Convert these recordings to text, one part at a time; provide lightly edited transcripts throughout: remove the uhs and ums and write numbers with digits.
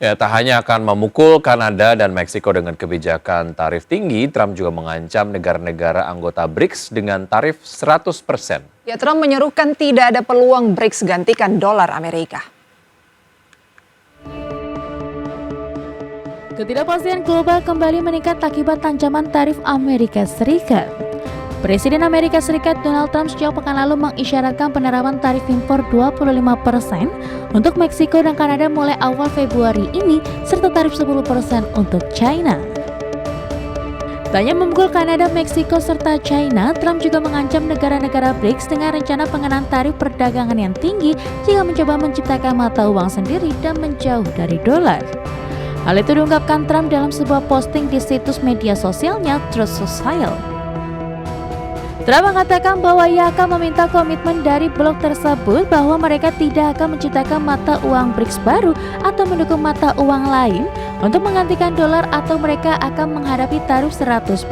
Ya, tak hanya akan memukul Kanada dan Meksiko dengan kebijakan tarif tinggi, Trump juga mengancam negara-negara anggota BRICS dengan tarif 100%. Ya, Trump menyerukan tidak ada peluang BRICS gantikan dolar Amerika. Ketidakpastian global kembali meningkat akibat ancaman tarif Amerika Serikat. Presiden Amerika Serikat Donald Trump sejak pekan lalu mengisyaratkan penerapan tarif impor 25% untuk Meksiko dan Kanada mulai awal Februari ini, serta tarif 10% untuk China. Tak hanya memukul Kanada, Meksiko, serta China, Trump juga mengancam negara-negara BRICS dengan rencana pengenaan tarif perdagangan yang tinggi jika mencoba menciptakan mata uang sendiri dan menjauh dari dolar. Hal itu diungkapkan Trump dalam sebuah posting di situs media sosialnya Truth Social. Trump mengatakan bahwa ia akan meminta komitmen dari blok tersebut bahwa mereka tidak akan menciptakan mata uang BRICS baru atau mendukung mata uang lain untuk menggantikan dolar, atau mereka akan menghadapi tarif 100%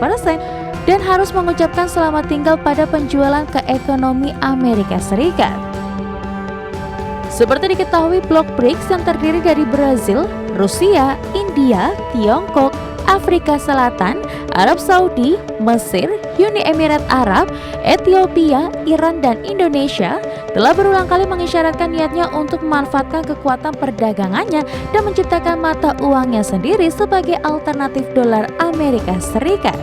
dan harus mengucapkan selamat tinggal pada penjualan ke ekonomi Amerika Serikat. Seperti diketahui, blok BRICS yang terdiri dari Brazil, Rusia, India, Tiongkok, Afrika Selatan, Arab Saudi, Mesir, Uni Emirat Arab, Ethiopia, Iran, dan Indonesia telah berulang kali mengisyaratkan niatnya untuk memanfaatkan kekuatan perdagangannya dan menciptakan mata uangnya sendiri sebagai alternatif dolar Amerika Serikat.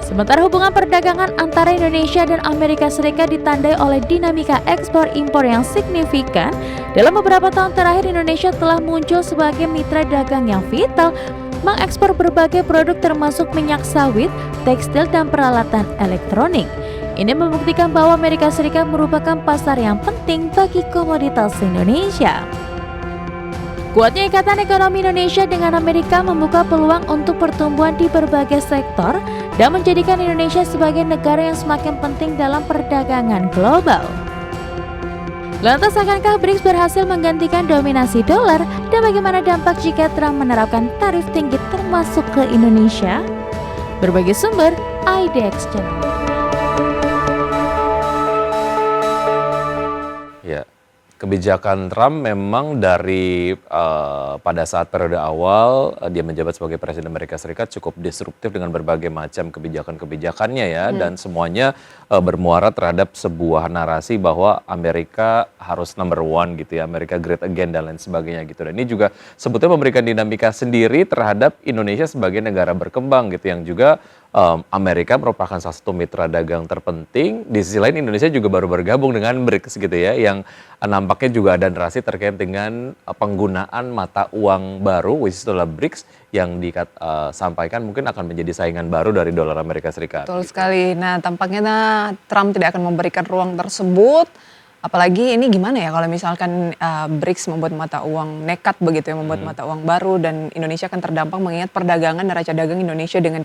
Sementara hubungan perdagangan antara Indonesia dan Amerika Serikat ditandai oleh dinamika ekspor-impor yang signifikan. Dalam beberapa tahun terakhir, Indonesia telah muncul sebagai mitra dagang yang vital, mengekspor berbagai produk termasuk minyak sawit, tekstil, dan peralatan elektronik. Ini membuktikan bahwa Amerika Serikat merupakan pasar yang penting bagi komoditas Indonesia. Kuatnya ikatan ekonomi Indonesia dengan Amerika membuka peluang untuk pertumbuhan di berbagai sektor dan menjadikan Indonesia sebagai negara yang semakin penting dalam perdagangan global. Lantas, akankah BRICS berhasil menggantikan dominasi dolar, dan bagaimana dampak jika Trump menerapkan tarif tinggi termasuk ke Indonesia? Berbagai sumber, IDX Channel. Ya, kebijakan Trump memang dari pada saat periode awal dia menjabat sebagai Presiden Amerika Serikat cukup disruptif dengan berbagai macam kebijakan-kebijakannya ya, dan semuanya bermuara terhadap sebuah narasi bahwa Amerika harus number one gitu ya, Amerika great again dan lain sebagainya gitu. Dan ini juga sebetulnya memberikan dinamika sendiri terhadap Indonesia sebagai negara berkembang gitu, yang juga Amerika merupakan salah satu mitra dagang terpenting. Di sisi lain Indonesia juga baru bergabung dengan BRICS gitu ya, yang nampaknya juga ada narasi terkait dengan penggunaan mata uang baru, which is dolar BRICS, yang disampaikan mungkin akan menjadi saingan baru dari dolar Amerika Serikat. Betul sekali. Nah, tampaknya Trump tidak akan memberikan ruang tersebut. Apalagi ini gimana ya kalau misalkan BRICS membuat mata uang nekat begitu ya, membuat mata uang baru, dan Indonesia akan terdampak mengingat perdagangan neraca dagang Indonesia dengan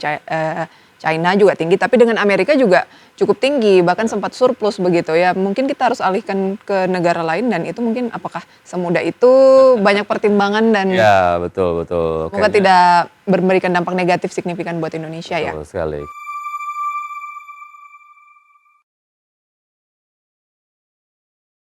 China juga tinggi, tapi dengan Amerika juga cukup tinggi, bahkan sempat surplus begitu ya. Mungkin kita harus alihkan ke negara lain, dan itu mungkin apakah semudah itu, banyak pertimbangan dan Ya, betul. semoga tidak memberikan dampak negatif signifikan buat Indonesia ya. Betul sekali.